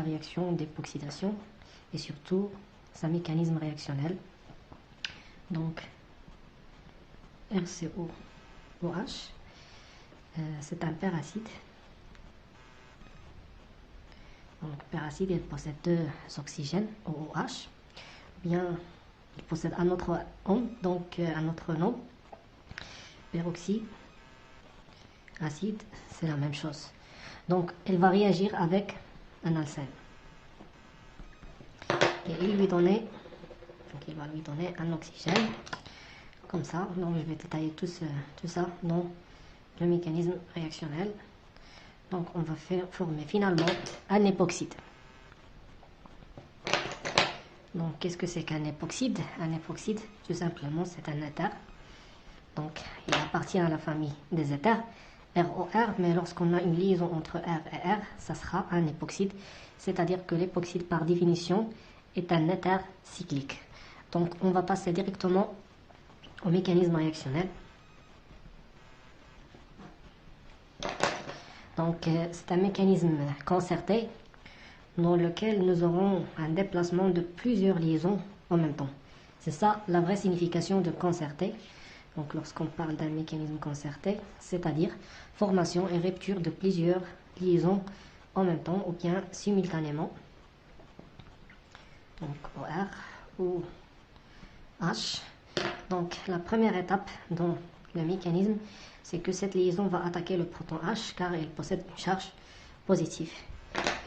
la réaction d'époxydation et surtout sa mécanisme réactionnel. Donc RCOOH, c'est un peracide. Donc peracide, il possède deux oxygènes, OOH. Bien, il possède un autre nom, peroxyacide, c'est la même chose. Donc elle va réagir avec un alcène. Et il va lui donner un oxygène, comme ça. Donc je vais détailler tout ça dans le mécanisme réactionnel. Donc on va former finalement un époxyde. Donc qu'est-ce que c'est qu'un époxyde? Un époxyde, tout simplement, c'est un éther. Donc il appartient à la famille des éthers, ROR, mais lorsqu'on a une liaison entre R et R, ça sera un époxyde. C'est-à-dire que l'époxyde, par définition, est un éther cyclique. Donc on va passer directement au mécanisme réactionnel. Donc c'est un mécanisme concerté dans lequel nous aurons un déplacement de plusieurs liaisons en même temps. C'est ça la vraie signification de concerté. Donc lorsqu'on parle d'un mécanisme concerté, c'est-à-dire formation et rupture de plusieurs liaisons en même temps ou bien simultanément. Donc OR ou H. Donc la première étape dans le mécanisme, c'est que cette liaison va attaquer le proton H car il possède une charge positive.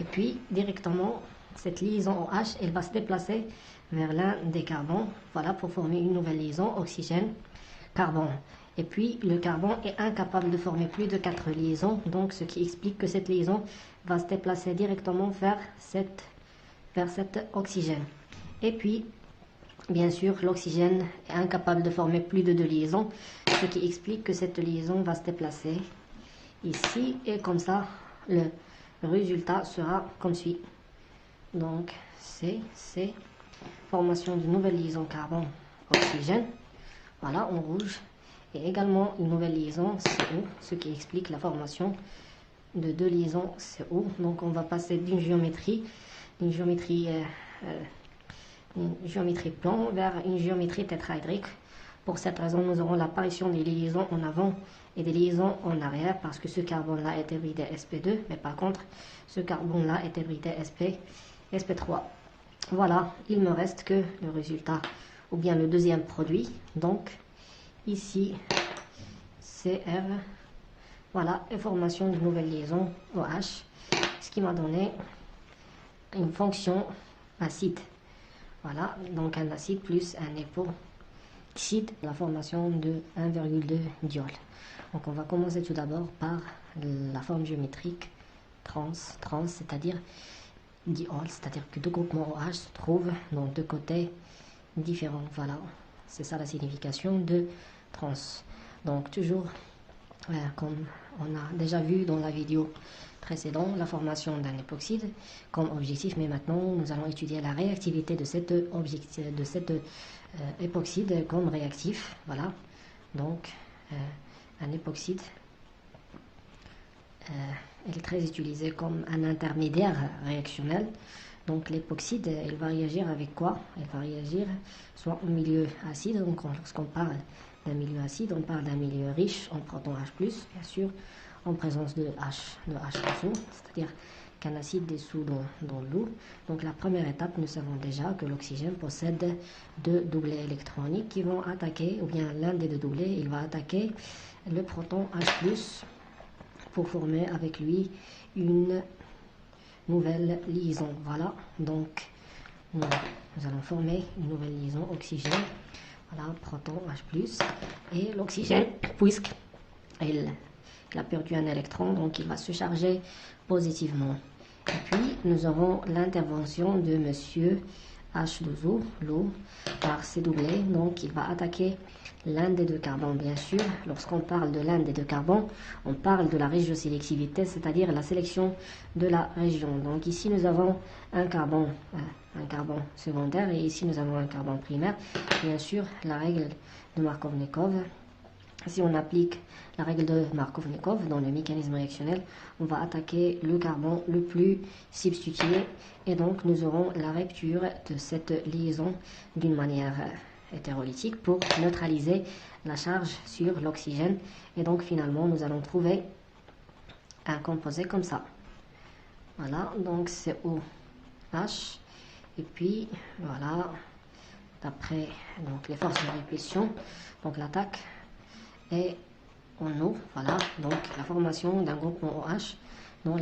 Et puis directement, cette liaison OH, elle va se déplacer vers l'un des carbones, voilà, pour former une nouvelle liaison oxygène-carbone. Et puis le carbone est incapable de former plus de 4 liaisons, donc ce qui explique que cette liaison va se déplacer directement vers cet oxygène. Et puis bien sûr, l'oxygène est incapable de former plus de 2 liaisons, ce qui explique que cette liaison va se déplacer ici, et comme ça, le résultat sera comme suit. Donc, c'est formation d'une nouvelle liaison carbone-oxygène, voilà, en rouge, et également une nouvelle liaison CO, ce qui explique la formation de 2 liaisons CO. Donc, on va passer d'une géométrie plan vers une géométrie tétraédrique. Pour cette raison, nous aurons l'apparition des liaisons en avant et des liaisons en arrière, parce que ce carbone-là est hybridé sp2, mais par contre, ce carbone-là est hybridé sp3. Voilà, il me reste que le résultat, ou bien le deuxième produit. Donc, ici, CR, voilà, et formation de nouvelle liaison OH, ce qui m'a donné une fonction acide. Voilà, donc un acide plus un époxyde, la formation de 1,2 diol. Donc on va commencer tout d'abord par la forme géométrique trans, c'est-à-dire diol, c'est-à-dire que 2 groupements OH se trouvent dans 2 côtés différents. Voilà, c'est ça la signification de trans. Donc toujours, comme on a déjà vu dans la vidéo précédente, la formation d'un époxyde comme objectif, mais maintenant nous allons étudier la réactivité de cet époxyde comme réactif. Voilà, donc un époxyde est très utilisé comme un intermédiaire réactionnel. Donc l'époxyde, il va réagir avec quoi? Il va réagir soit au milieu acide. Donc lorsqu'on parle d'un milieu acide, on parle d'un milieu riche en protons H+, bien sûr, en présence de H dessous, c'est-à-dire qu'un acide dissout dans l'eau. Donc la première étape, nous savons déjà que l'oxygène possède 2 doublés électroniques qui vont attaquer, ou bien l'un des 2 doublés, il va attaquer le proton H+, pour former avec lui une nouvelle liaison. Voilà, donc nous allons former une nouvelle liaison oxygène, voilà, proton H+, et l'oxygène, puisqu'il a perdu un électron, donc il va se charger positivement. Et puis nous aurons l'intervention de monsieur H2O, l'eau, par ces doublés. Donc il va attaquer l'un des 2 carbones, bien sûr. Lorsqu'on parle de l'un des 2 carbones, on parle de la régiosélectivité, c'est-à-dire la sélection de la région. Donc ici nous avons un carbone secondaire, et ici nous avons un carbone primaire. Bien sûr, la règle de Markovnikov si on applique la règle de Markovnikov dans le mécanisme réactionnel, on va attaquer le carbone le plus substitué et donc nous aurons la rupture de cette liaison d'une manière hétérolytique pour neutraliser la charge sur l'oxygène et donc finalement nous allons trouver un composé comme ça. Voilà, donc c'est OH et puis voilà, d'après donc les forces de répulsion, donc l'attaque est en eau, voilà, donc la formation d'un groupement OH dans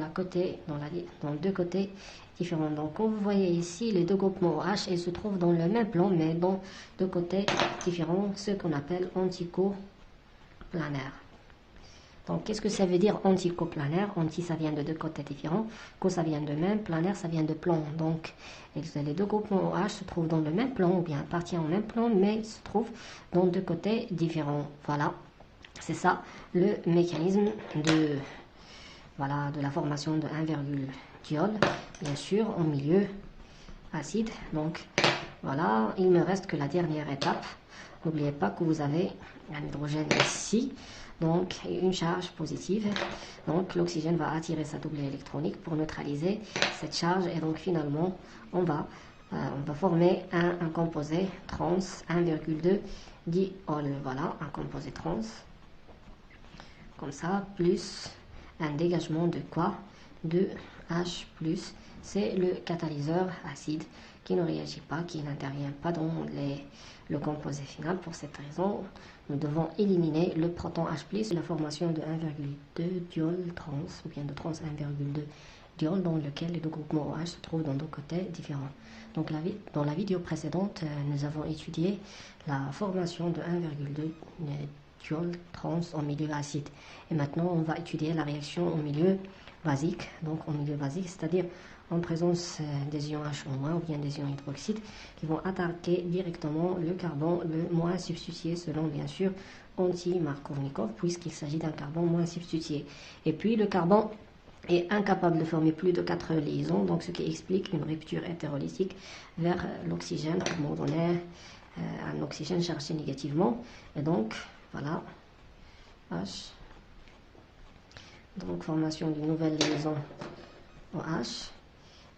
deux côtés différents. Donc comme vous voyez ici, les deux groupements OH ils se trouvent dans le même plan mais dans deux côtés différents, ce qu'on appelle anticoplanaire. Donc qu'est-ce que ça veut dire anticoplanaire? Anti ça vient de deux côtés différents, co ça vient de même, planaire ça vient de plan. Donc les deux groupements OH se trouvent dans le même plan ou bien appartiennent au même plan mais se trouvent dans deux côtés différents. Voilà, c'est ça le mécanisme de la formation de 1,diol, bien sûr, en milieu acide. Donc, voilà, il ne reste que la dernière étape. N'oubliez pas que vous avez un hydrogène ici, donc une charge positive. Donc, l'oxygène va attirer sa doublée électronique pour neutraliser cette charge. Et donc, finalement, on va former un composé trans 1,2 diol. Voilà, un composé trans. Comme ça, plus un dégagement de quoi? De H+, c'est le catalyseur acide qui ne réagit pas, qui n'intervient pas dans le composé final. Pour cette raison, nous devons éliminer le proton H+, la formation de 1,2 diol trans, ou bien de trans 1,2 diol, dans lequel les deux groupements OH se trouvent dans deux côtés différents. Donc dans la vidéo précédente, nous avons étudié la formation de 1,2 diol trans en milieu acide. Et maintenant, on va étudier la réaction au milieu basique. Donc, en milieu basique, c'est-à-dire en présence des ions H en moins ou bien des ions hydroxydes qui vont attaquer directement le carbone le moins substitué selon, bien sûr, anti-Markovnikov, puisqu'il s'agit d'un carbone moins substitué. Et puis, le carbone est incapable de former plus de 4 liaisons, donc ce qui explique une rupture hétérolytique vers l'oxygène à un moment donné, un oxygène chargé négativement. Et donc, voilà, H. Donc, formation d'une nouvelle liaison OH.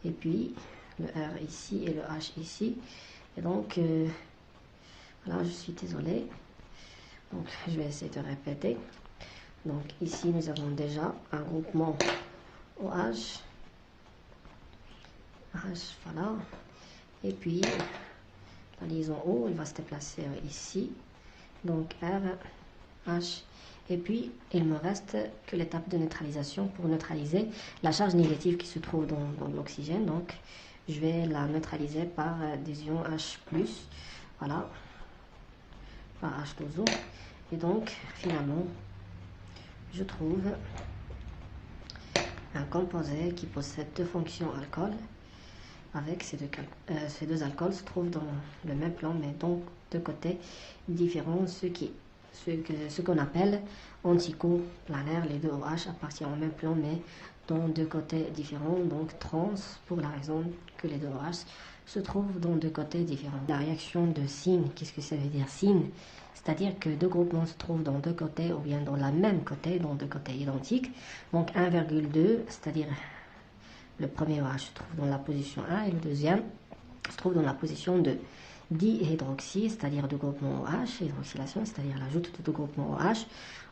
Et puis, le R ici et le H ici. Et donc, voilà, je suis désolée. Donc, je vais essayer de répéter. Donc, ici, nous avons déjà un groupement OH. H, voilà. Et puis, la liaison O, elle va se déplacer ici. Donc R, H, et puis il me reste que l'étape de neutralisation pour neutraliser la charge négative qui se trouve dans l'oxygène. Donc je vais la neutraliser par des ions H+, voilà, par H2O. Et donc finalement, je trouve un composé qui possède deux fonctions alcool. Avec ces deux alcools se trouvent dans le même plan, mais donc deux côtés différents, ce qu'on appelle anticoplanaire. Les deux OH appartiennent au même plan, mais dans deux côtés différents, donc trans, pour la raison que les deux OH se trouvent dans deux côtés différents. La réaction de Syn, qu'est-ce que ça veut dire Syn? C'est-à-dire que deux groupements se trouvent dans deux côtés, ou bien dans la même côté, dans deux côtés identiques. Donc 1,2, c'est-à-dire le premier OH se trouve dans la position 1 et le deuxième se trouve dans la position de dihydroxy, c'est-à-dire de groupement OH, hydroxylation, c'est-à-dire l'ajout de deux groupements OH,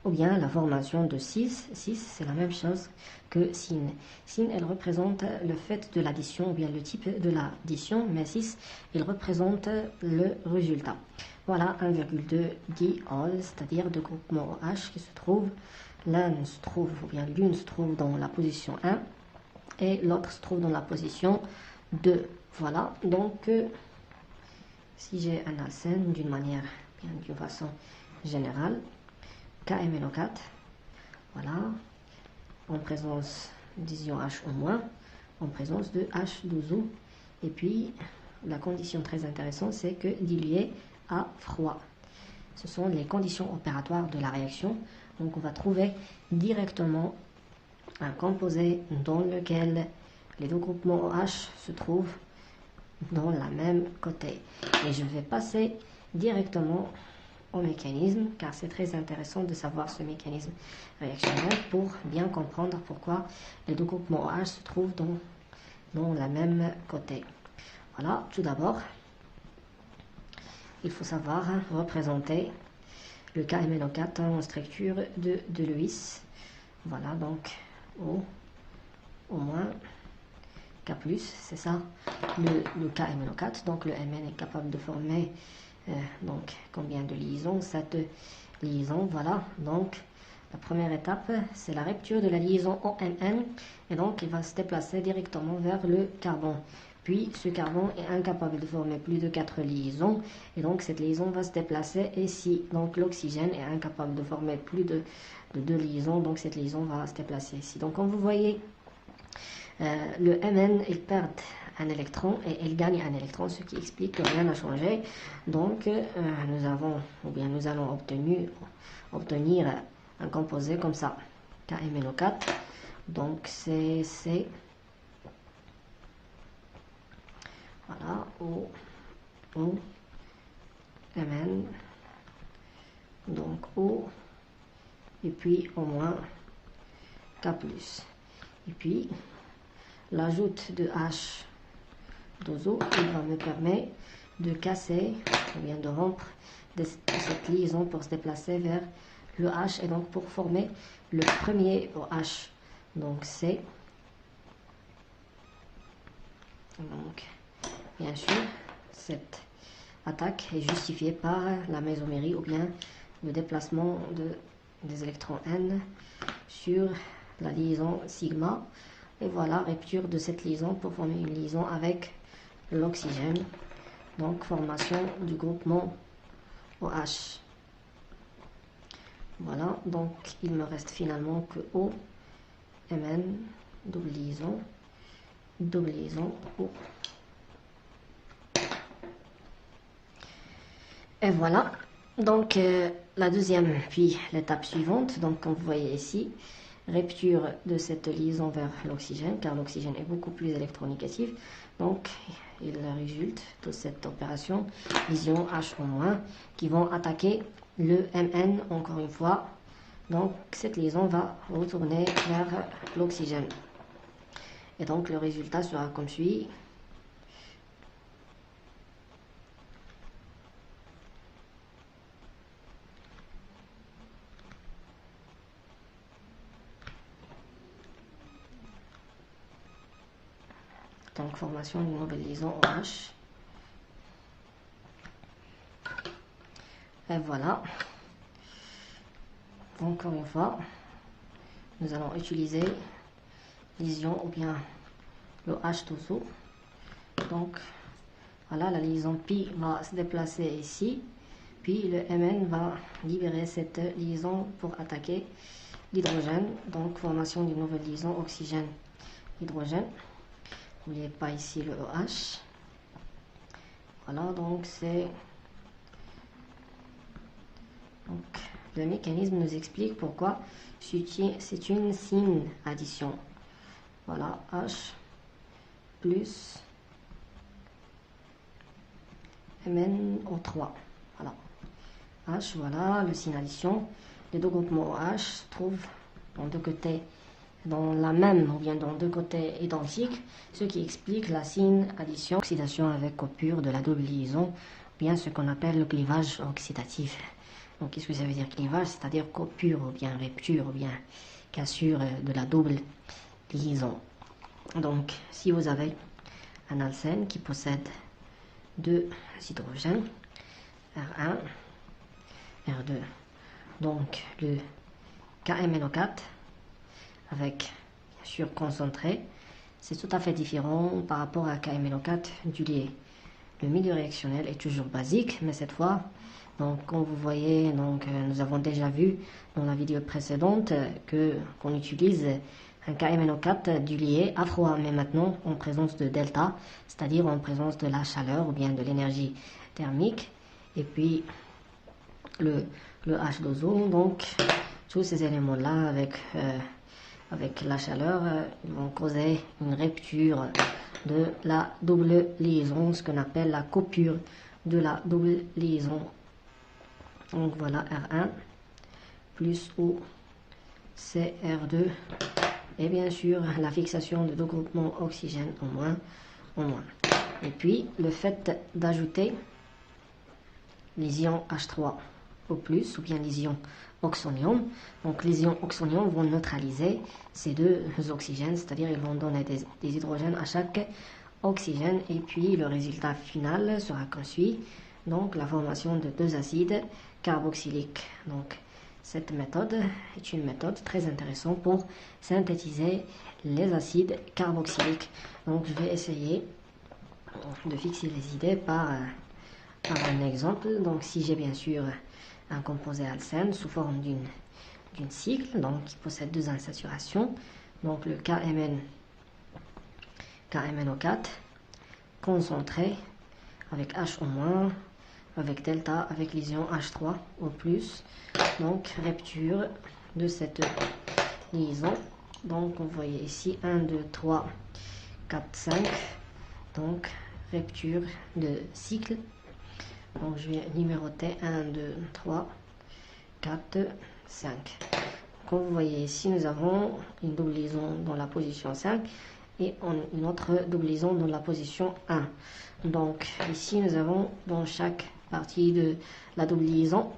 ou bien la formation de 6. 6, c'est la même chose que Syn. Syn, elle représente le fait de l'addition, ou bien le type de l'addition, mais 6, il représente le résultat. Voilà, 1,2 diol, c'est-à-dire deux groupements OH qui se trouvent, l'un se trouve, ou bien l'une se trouve dans la position 1, et l'autre se trouve dans la position 2. Voilà, donc si j'ai un alcène d'une manière, bien d'une façon générale, KMNO4, voilà, en présence d'ions H au moins, en présence de H2O, et puis la condition très intéressante, c'est que dilué à froid. Ce sont les conditions opératoires de la réaction, donc on va trouver directement un composé dans lequel les deux groupements OH se trouvent dans la même côté. Et je vais passer directement au mécanisme, car c'est très intéressant de savoir ce mécanisme réactionnel pour bien comprendre pourquoi les deux groupements OH se trouvent dans la même côté. Voilà, tout d'abord, il faut savoir représenter le KMNO4 en structure de Lewis. Voilà, donc au moins K+, c'est ça le KMNO4. Donc le Mn est capable de former donc combien de liaisons? 7 liaisons. Voilà, donc la première étape, c'est la rupture de la liaison OMN, et donc il va se déplacer directement vers le carbone. Puis ce carbone est incapable de former plus de 4 liaisons, et donc cette liaison va se déplacer ici. Donc l'oxygène est incapable de former plus de 2 liaisons, donc cette liaison va se déplacer ici. Donc comme vous voyez, le Mn, il perd un électron et il gagne un électron, ce qui explique que rien n'a changé. Donc nous allons obtenir un composé comme ça, KMNO4. Donc c'est voilà, O, Mn, donc O, et puis au moins K+. Et puis l'ajout de H d'ozo, il va me permettre de casser ou bien de rompre cette liaison pour se déplacer vers le H, et donc pour former le premier OH. Donc c'est donc bien sûr cette attaque est justifiée par la mésomérie ou bien le déplacement des électrons N sur la liaison sigma, et voilà, rupture de cette liaison pour former une liaison avec l'oxygène, donc formation du groupement OH. Voilà, donc il me reste finalement que O, Mn, double liaison, O. Et voilà, donc la deuxième, puis l'étape suivante, donc comme vous voyez ici, rupture de cette liaison vers l'oxygène, car l'oxygène est beaucoup plus électronégatif. Donc il résulte de cette opération liaison H-, qui vont attaquer le Mn encore une fois. Donc cette liaison va retourner vers l'oxygène. Et donc le résultat sera comme suit. Donc formation d'une nouvelle liaison OH. Et voilà. Encore une fois, nous allons utiliser liaison ou bien le H d'ozo. Donc voilà, la liaison pi va se déplacer ici, puis le Mn va libérer cette liaison pour attaquer l'hydrogène. Donc formation d'une nouvelle liaison oxygène-hydrogène. N'oubliez pas ici le OH. Voilà, donc c'est le mécanisme nous explique pourquoi c'est une signe addition. Voilà, H plus MnO3. Voilà, H, voilà, le signe addition. Les deux groupements OH se trouvent dans deux côtés, dans la même ou bien dans deux côtés identiques, ce qui explique la signe addition, oxydation avec coupure de la double liaison, bien ce qu'on appelle le clivage oxydatif. Donc qu'est-ce que ça veut dire clivage? C'est-à-dire coupure ou bien rupture ou bien cassure de la double liaison. Donc si vous avez un alcène qui possède deux hydrogènes, R1, R2, donc le KMNO4 avec bien sûr concentré, c'est tout à fait différent par rapport à KMNO4 du lié. Le milieu réactionnel est toujours basique, mais cette fois, donc comme vous voyez, donc nous avons déjà vu dans la vidéo précédente qu'on utilise un KMNO4 du lié à froid, mais maintenant en présence de delta, c'est-à-dire en présence de la chaleur ou bien de l'énergie thermique, et puis le H d'ozo. Donc tous ces éléments là avec la chaleur, ils vont causer une rupture de la double liaison, ce qu'on appelle la coupure de la double liaison. Donc voilà R1 plus O CR2 et bien sûr la fixation de deux groupements oxygène au moins. Et puis le fait d'ajouter les ions H3 au plus ou bien les ions oxonium. Donc les ions oxonium vont neutraliser ces deux oxygènes, c'est-à-dire ils vont donner des hydrogènes à chaque oxygène et puis le résultat final sera comme suit. Donc la formation de deux acides carboxyliques. Donc cette méthode est une méthode très intéressante pour synthétiser les acides carboxyliques. Donc je vais essayer de fixer les idées par un exemple. Donc si j'ai bien sûr un composé alcène sous forme d'une cycle, donc qui possède deux insaturations, donc le KMNO4 concentré avec H au moins, avec delta, avec les ions H3 au plus, donc rupture de cette liaison. Donc vous voyez ici 1, 2, 3, 4, 5, donc rupture de cycle. Donc je vais numéroter 1, 2, 3, 4, 5. Comme vous voyez ici, nous avons une double liaison dans la position 5 et une autre double liaison dans la position 1. Donc ici, nous avons dans chaque partie de la double liaison,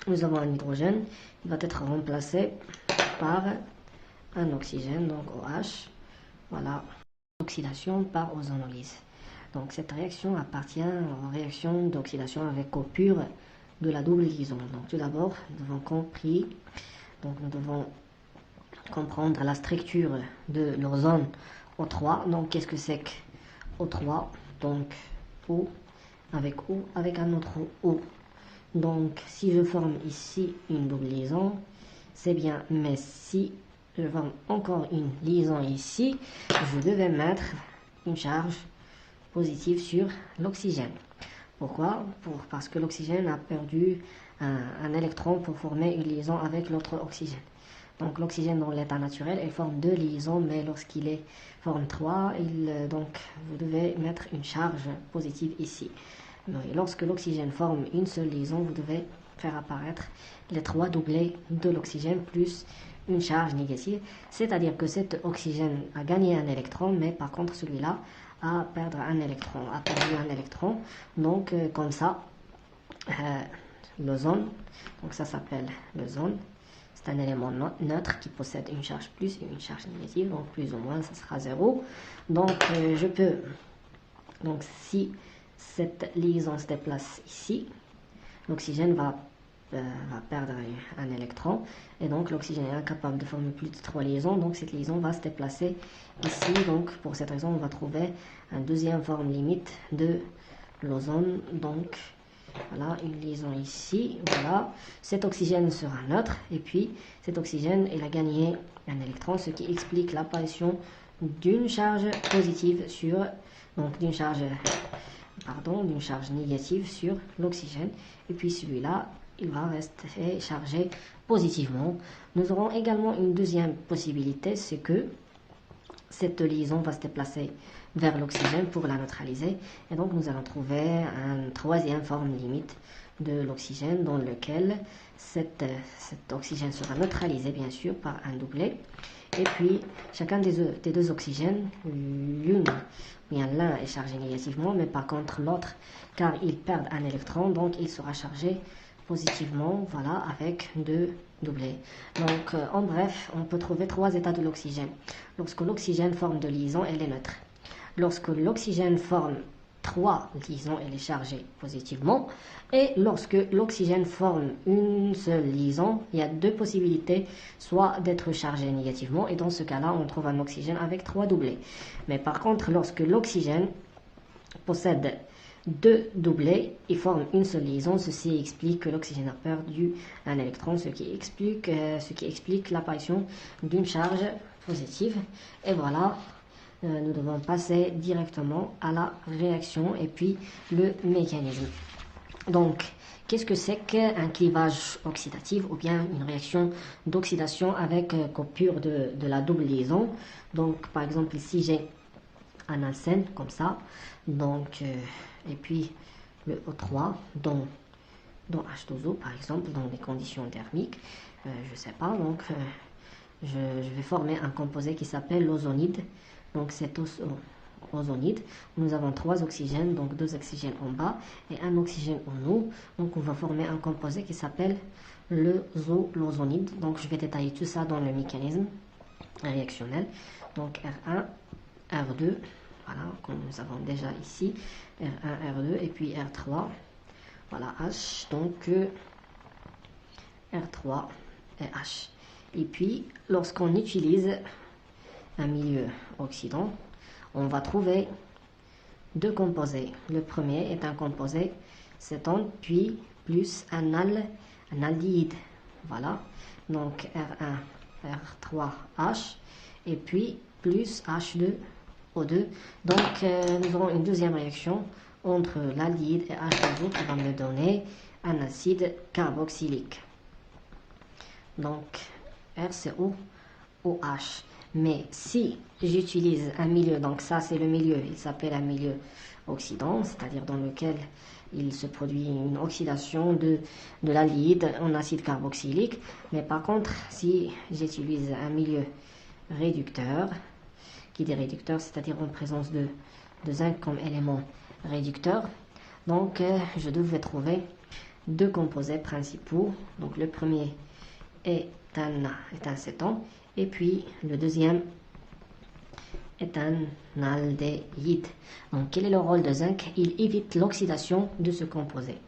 nous avons un hydrogène. Il va être remplacé par un oxygène, donc OH. Voilà, oxydation par ozonolyse. Donc cette réaction appartient aux réactions d'oxydation avec eau pure de la double liaison. Donc tout d'abord, nous devons comprendre la structure de l'ozone O3. Donc qu'est-ce que c'est que O3? Donc O avec un autre O. Donc si je forme ici une double liaison, c'est bien, mais si je forme encore une liaison ici, je devais mettre une charge positive sur l'oxygène. Pourquoi? Parce que l'oxygène a perdu un électron pour former une liaison avec l'autre oxygène. Donc l'oxygène dans l'état naturel, il forme deux liaisons, mais lorsqu'il forme 3, donc vous devez mettre une charge positive ici. Et lorsque l'oxygène forme une seule liaison, vous devez faire apparaître les 3 doublés de l'oxygène plus une charge négative, c'est-à-dire que cet oxygène a gagné un électron, mais par contre celui-là a perdu un électron. Donc comme ça, l'ozone, donc ça s'appelle l'ozone. C'est un élément neutre qui possède une charge plus et une charge négative, donc plus ou moins ça sera 0. Donc donc si cette liaison se déplace ici, l'oxygène va perdre un électron et donc l'oxygène est incapable de former plus de 3 liaisons, donc cette liaison va se déplacer ici. Donc pour cette raison on va trouver une deuxième forme limite de l'ozone. Donc voilà une liaison ici, voilà, cet oxygène sera neutre et puis cet oxygène il a gagné un électron, ce qui explique l'apparition d'une charge positive sur, donc d'une charge négative sur l'oxygène, et puis celui-là il va rester chargé positivement. Nous aurons également une deuxième possibilité, c'est que cette liaison va se déplacer vers l'oxygène pour la neutraliser, et donc nous allons trouver une troisième forme limite de l'oxygène dans lequel cet oxygène sera neutralisé bien sûr par un doublet, et puis chacun des deux oxygènes, l'un est chargé négativement, mais par contre l'autre, car il perd un électron, donc il sera chargé positivement, voilà, avec deux doublés. Donc en bref, on peut trouver 3 états de l'oxygène. Lorsque l'oxygène forme 2 liaisons, elle est neutre. Lorsque l'oxygène forme 3 liaisons, elle est chargée positivement. Et lorsque l'oxygène forme une seule liaison, il y a 2 possibilités, soit d'être chargé négativement, et dans ce cas-là, on trouve un oxygène avec 3 doublés. Mais par contre, lorsque l'oxygène possède 2 doublés et forme une seule liaison, ceci explique que l'oxygène a perdu un électron, ce qui explique l'apparition d'une charge positive. Et voilà, nous devons passer directement à la réaction et puis le mécanisme. Donc, qu'est-ce que c'est qu'un clivage oxydatif ou bien une réaction d'oxydation avec coupure de la double liaison? Donc, par exemple, ici j'ai un alcène comme ça, donc et puis le O3 dont dans H2O, par exemple, dans des conditions thermiques, je sais pas, donc je vais former un composé qui s'appelle l'ozonide. Donc cet ozonide, nous avons 3 oxygènes, donc 2 oxygènes en bas et un oxygène en haut. Donc on va former un composé qui s'appelle l'ozonide. Donc je vais détailler tout ça dans le mécanisme réactionnel. Donc R1, R2, voilà, comme nous avons déjà ici, R1, R2 et puis R3, voilà H, donc R3 et H. Et puis lorsqu'on utilise un milieu oxydant, on va trouver 2 composés. Le premier est un composé cétone, puis plus un aldéhyde. Voilà, donc R1, R3H, et puis plus H2O2. Donc nous aurons une deuxième réaction entre l'aldéhyde et H2O qui va me donner un acide carboxylique. Donc RCO OH. Mais si j'utilise un milieu, donc ça c'est le milieu, il s'appelle un milieu oxydant, c'est-à-dire dans lequel il se produit une oxydation de l'aldéhyde en acide carboxylique. Mais par contre, si j'utilise un milieu réducteur, qui dit réducteur, c'est-à-dire en présence de zinc comme élément réducteur, donc je devais trouver 2 composés principaux. Donc le premier est un cétone, et puis le deuxième est un aldéhyde. Donc quel est le rôle de zinc? Il évite l'oxydation de ce composé.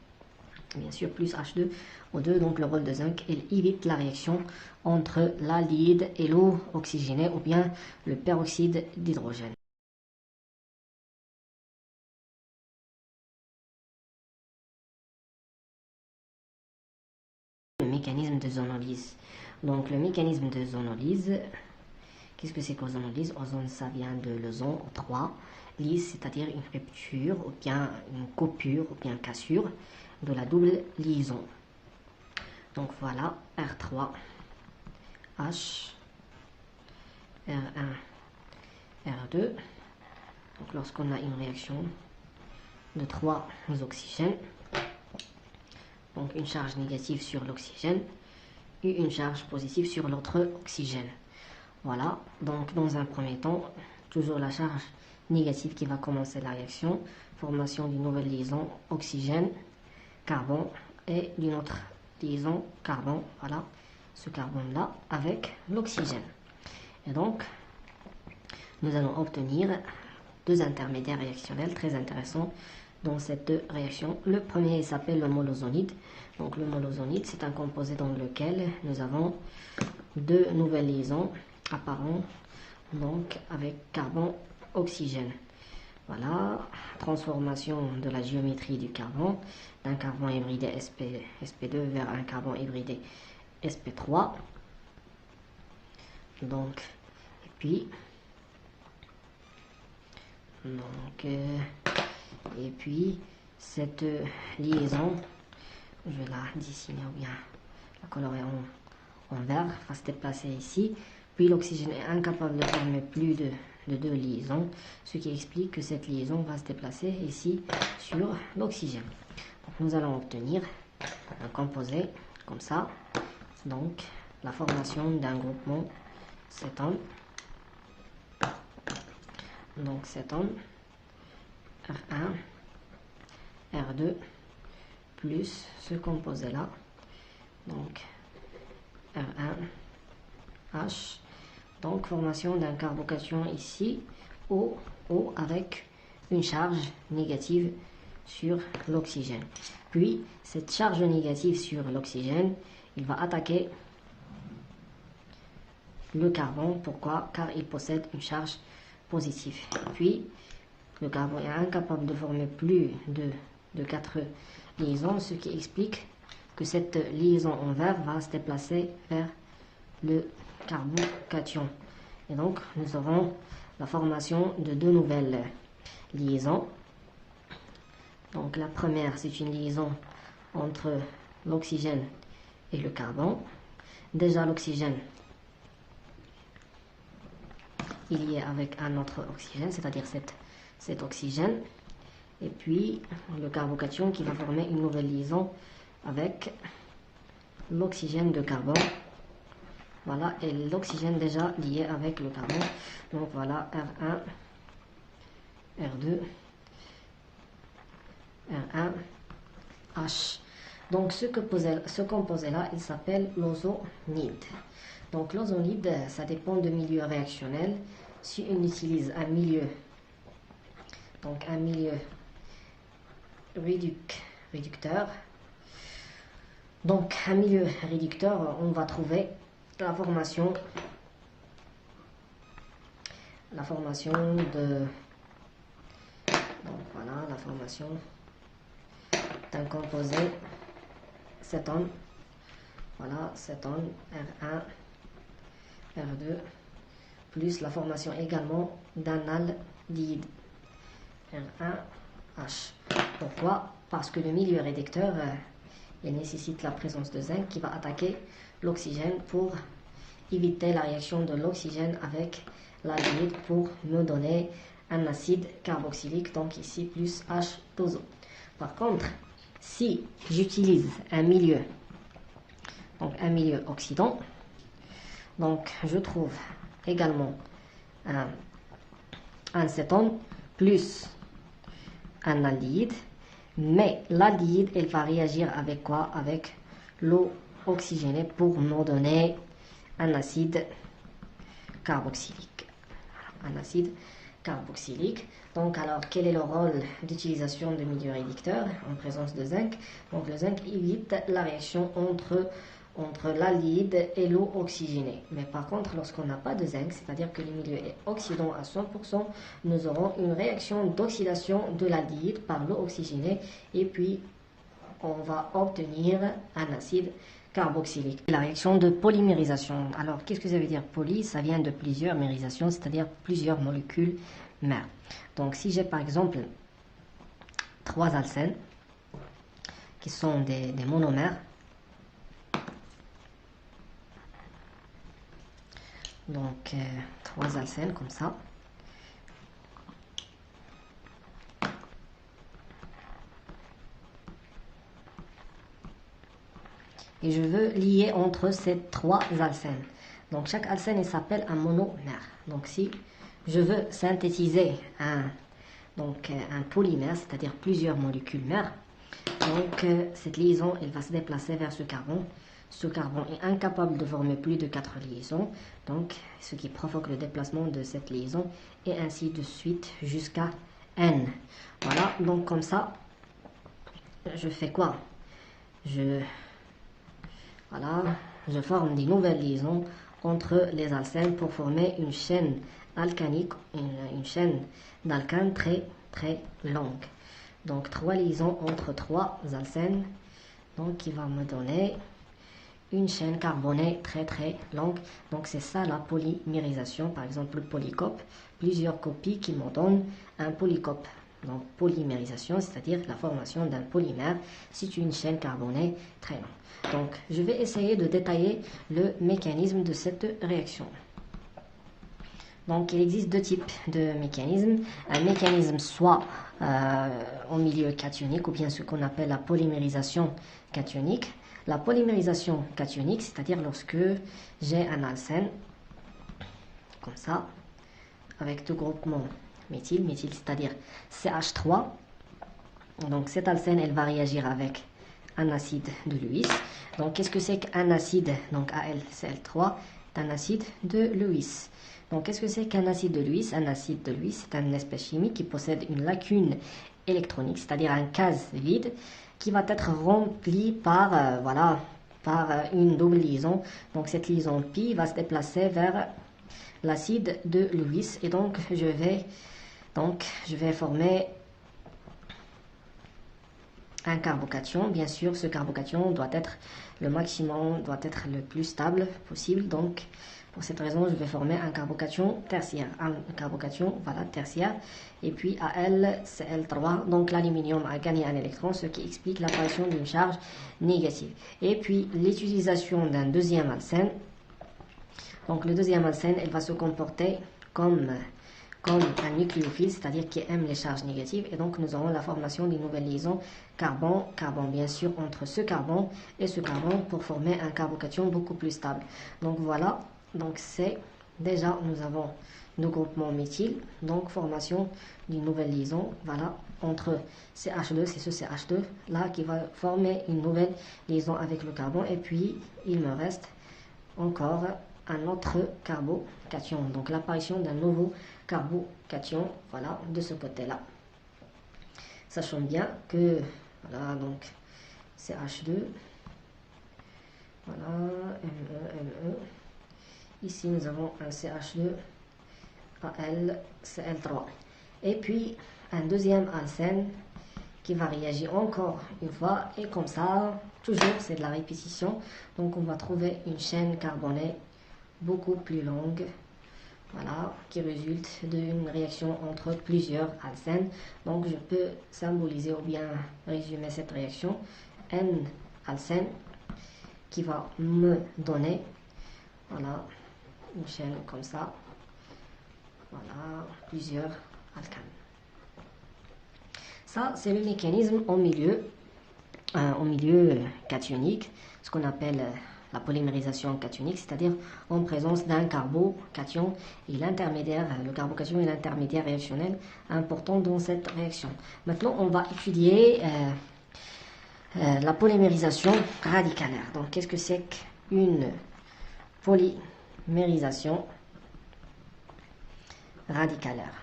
Bien sûr, plus H2O2, donc le rôle de zinc, il évite la réaction entre l'aldéhyde et l'eau oxygénée ou bien le peroxyde d'hydrogène. Le mécanisme de zonolyse. Donc le mécanisme de zonolyse, qu'est-ce que c'est qu'ozonolyse? Ozone, ça vient de l'ozone 3. Lyse, c'est-à-dire une rupture, ou bien une coupure, ou bien cassure de la double liaison. Donc voilà, R3, H, R1, R2. Donc lorsqu'on a une réaction de 3 oxygènes, donc une charge négative sur l'oxygène et une charge positive sur l'autre oxygène. Voilà, donc dans un premier temps, toujours la charge négative qui va commencer la réaction, formation d'une nouvelle liaison oxygène-carbone et d'une autre liaison carbone, voilà, ce carbone-là avec l'oxygène. Et donc, nous allons obtenir 2 intermédiaires réactionnels très intéressants dans cette réaction. Le premier s'appelle le molozonide. Donc le molozonide, c'est un composé dans lequel nous avons 2 nouvelles liaisons apparentes, donc avec carbone-oxygène. Voilà, transformation de la géométrie du carbone, d'un carbone hybridé sp2 vers un carbone hybridé sp3. Donc, et puis, cette liaison, je vais la dessiner ou bien la colorer en vert, va se déplacer ici. Puis l'oxygène est incapable de former plus de 2 liaisons, ce qui explique que cette liaison va se déplacer ici sur l'oxygène. Donc nous allons obtenir un composé comme ça, donc la formation d'un groupement cétone. Donc cétone R1, R2 plus ce composé là, donc R1 H, donc formation d'un carbocation ici O avec une charge négative sur l'oxygène. Puis cette charge négative sur l'oxygène, il va attaquer le carbone. Pourquoi? Car il possède une charge positive. Puis le carbone est incapable de former plus de 4 liaisons, ce qui explique que cette liaison en vert va se déplacer vers le carbocation. Et donc nous aurons la formation de 2 nouvelles liaisons. Donc la première, c'est une liaison entre l'oxygène et le carbone. Déjà l'oxygène, il y est avec un autre oxygène, c'est-à-dire cet oxygène. Et puis le carbocation qui va former une nouvelle liaison avec l'oxygène de carbone. Voilà, et l'oxygène déjà lié avec le carbone. Donc voilà, R1, R2, R1, H. Donc ce composé-là, il s'appelle l'ozonide. Donc l'ozonide, ça dépend du milieu réactionnel. Si on utilise un milieu, donc un milieu réducteur, donc un milieu réducteur, on va trouver la formation de, donc voilà, la formation d'un composé cétone, voilà, cétone, R1, R2, plus la formation également d'un aldehyde, R1H. Pourquoi? Parce que le milieu réducteur, il nécessite la présence de zinc qui va attaquer l'oxygène pour éviter la réaction de l'oxygène avec l'aldehyde pour nous donner un acide carboxylique, donc ici plus H2O. Par contre, si j'utilise un milieu, donc un milieu oxydant, donc je trouve également un cétone plus un aldehyde, mais l'aldehyde, elle va réagir avec quoi? Avec l'eau oxygénée pour nous donner un acide carboxylique. Un acide carboxylique. Donc, alors, quel est le rôle d'utilisation de milieu réducteur en présence de zinc? Donc, le zinc évite la réaction entre l'aldehyde et l'eau oxygénée. Mais par contre, lorsqu'on n'a pas de zinc, c'est-à-dire que le milieu est oxydant à 100%, nous aurons une réaction d'oxydation de l'aldehyde par l'eau oxygénée et puis on va obtenir un acide carboxylique. La réaction de polymérisation. Alors, qu'est-ce que ça veut dire poly? Ça vient de plusieurs mérisations, c'est-à-dire plusieurs molécules mères. Donc, si j'ai par exemple 3 alcènes qui sont des monomères, donc 3 alcènes comme ça, et je veux lier entre ces 3 alcènes. Donc chaque alcène il s'appelle un monomère. Donc si je veux synthétiser un polymère, c'est-à-dire plusieurs molécules mères, donc cette liaison elle va se déplacer vers ce carbone. Ce carbone est incapable de former plus de 4 liaisons, donc ce qui provoque le déplacement de cette liaison et ainsi de suite jusqu'à N. Voilà, donc comme ça, je fais quoi? Je forme des nouvelles liaisons entre les alcènes pour former une chaîne alcanique, une chaîne d'alcanes très très longue. Donc 3 liaisons entre 3 alcènes, donc qui va me donner une chaîne carbonée très très longue. Donc c'est ça la polymérisation. Par exemple le polycope, plusieurs copies qui me donnent un polycope. Donc polymérisation, c'est-à-dire la formation d'un polymère, c'est une chaîne carbonée très longue. Donc je vais essayer de détailler le mécanisme de cette réaction. Donc il existe 2 types de mécanismes. Un mécanisme soit au milieu cationique ou bien ce qu'on appelle la polymérisation cationique. La polymérisation cationique, c'est-à-dire lorsque j'ai un alcène, comme ça, avec 2 groupements méthyle, c'est-à-dire CH3. Donc cette alcène, elle va réagir avec un acide de Lewis. Donc qu'est-ce que c'est qu'un acide? Donc AlCl3 est un acide de Lewis. Donc qu'est-ce que c'est qu'un acide de Lewis? Un acide de Lewis, c'est une espèce chimique qui possède une lacune électronique, c'est-à-dire un case vide, qui va être rempli par, par une double liaison. Donc cette liaison pi va se déplacer vers l'acide de Lewis et donc je vais former un carbocation. Bien sûr, ce carbocation doit être le maximum, doit être le plus stable possible. Donc pour cette raison, je vais former un carbocation tertiaire. Un carbocation, voilà, tertiaire. Et puis AlCl3, donc l'aluminium a gagné un électron, ce qui explique l'apparition d'une charge négative. Et puis l'utilisation d'un deuxième alcène. Donc le deuxième alcène, elle va se comporter comme comme un nucléophile, c'est-à-dire qui aime les charges négatives, et donc nous aurons la formation d'une nouvelle liaison carbone-carbone, bien sûr, entre ce carbone et ce carbone pour former un carbocation beaucoup plus stable. Donc voilà, donc c'est déjà, nous avons le groupement méthyle, donc formation d'une nouvelle liaison, voilà, entre CH2, c'est ce CH2 là qui va former une nouvelle liaison avec le carbone, et puis il me reste encore un autre carbocation, donc l'apparition d'un nouveau carbocation, voilà, de ce côté-là. Sachant bien que, voilà, donc CH2, voilà, Me. Ici, nous avons un CH2, Al, Cl3. Et puis, un deuxième alcène qui va réagir encore une fois. Et comme ça, toujours, c'est de la répétition. Donc, on va trouver une chaîne carbonée beaucoup plus longue. Voilà, qui résulte d'une réaction entre plusieurs alcènes. Donc, je peux symboliser ou bien résumer cette réaction. N alcène qui va me donner, voilà, une chaîne comme ça, voilà, plusieurs alcanes. Ça, c'est le mécanisme au milieu cationique, ce qu'on appelle la polymérisation cationique, c'est-à-dire en présence d'un carbocation et l'intermédiaire, le carbocation est l'intermédiaire réactionnel important dans cette réaction. Maintenant, on va étudier la polymérisation radicalaire. Donc, qu'est-ce que c'est qu'une polymérisation radicalaire?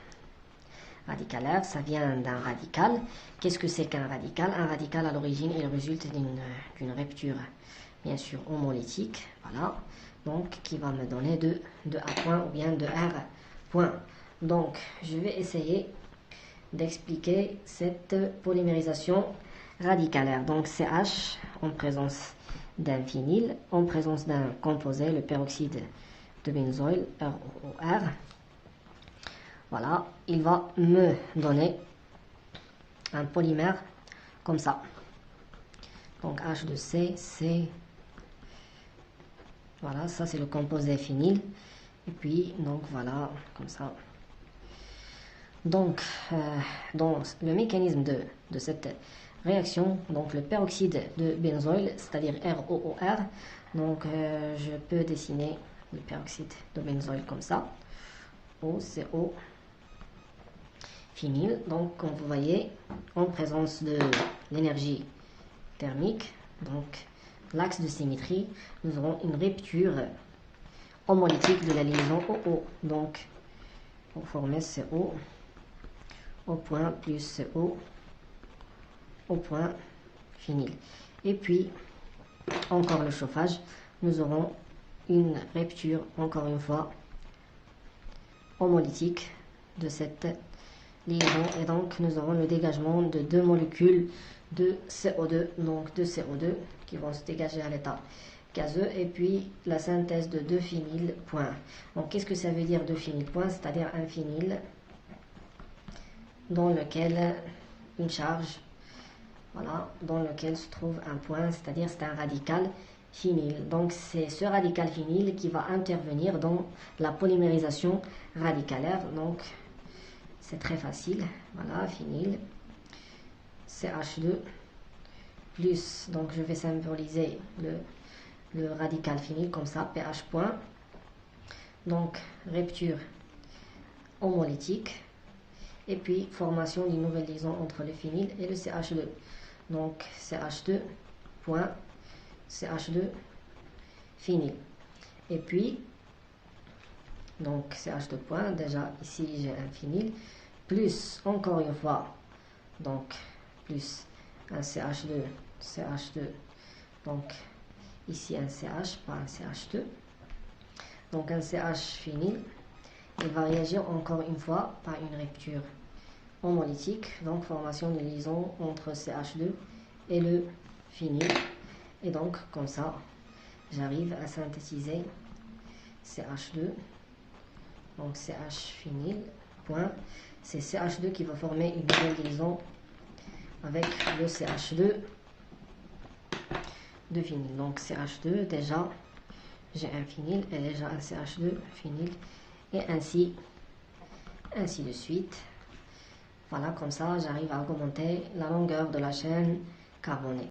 Radicalaire, ça vient d'un radical. Qu'est-ce que c'est qu'un radical? Un radical, à l'origine, il résulte d'une rupture, bien sûr, homolytique, voilà, donc qui va me donner de A point ou bien de R point. Donc, je vais essayer d'expliquer cette polymérisation radicalaire. Donc, CH en présence d'un phényl, en présence d'un composé, le peroxyde de benzoyle, ROOR. Voilà, il va me donner un polymère comme ça. Donc H2C, C. Voilà, ça c'est le composé phényl. Et puis, donc voilà, comme ça. Donc, dans le mécanisme de cette réaction, donc le peroxyde de benzoyle, c'est-à-dire ROOR, donc je peux dessiner le peroxyde de benzoyle comme ça. OCO phényl. Donc, comme vous voyez, en présence de l'énergie thermique, donc l'axe de symétrie, nous aurons une rupture homolytique de la liaison OO. Donc, pour former CO au point plus CO au point phényl. Et puis, encore le chauffage, nous aurons une rupture, encore une fois, homolytique de cette liaison, et donc nous aurons le dégagement de deux molécules de CO2, donc de CO2 qui vont se dégager à l'état gazeux, et puis la synthèse de deux phényl point. Donc qu'est-ce que ça veut dire deux phényl point? C'est-à-dire un phényl dans lequel une charge, voilà, dans lequel se trouve un point, c'est-à-dire c'est un radical phényl. Donc c'est ce radical phényl qui va intervenir dans la polymérisation radicalaire. Donc c'est très facile, voilà, phényl, CH2 plus, donc je vais symboliser le radical phényl comme ça, pH point, donc rupture homolytique, et puis formation d'une nouvelle liaison entre le phényl et le CH2. Donc CH2 point, CH2 phényl. Et puis, donc CH2 point, déjà ici j'ai un phényl, plus encore une fois, donc plus un CH2, donc ici un CH, pas un CH2, donc un CH phényl, il va réagir encore une fois par une rupture homolytique, donc formation de liaison entre CH2 et le phényl, et donc comme ça j'arrive à synthétiser CH2, donc CH phényl point, c'est CH2 qui va former une nouvelle liaison avec le CH2 de phényl. Donc CH2, déjà j'ai un phényl et déjà un CH2 phényl, et ainsi ainsi de suite. Voilà, comme ça, j'arrive à augmenter la longueur de la chaîne carbonée.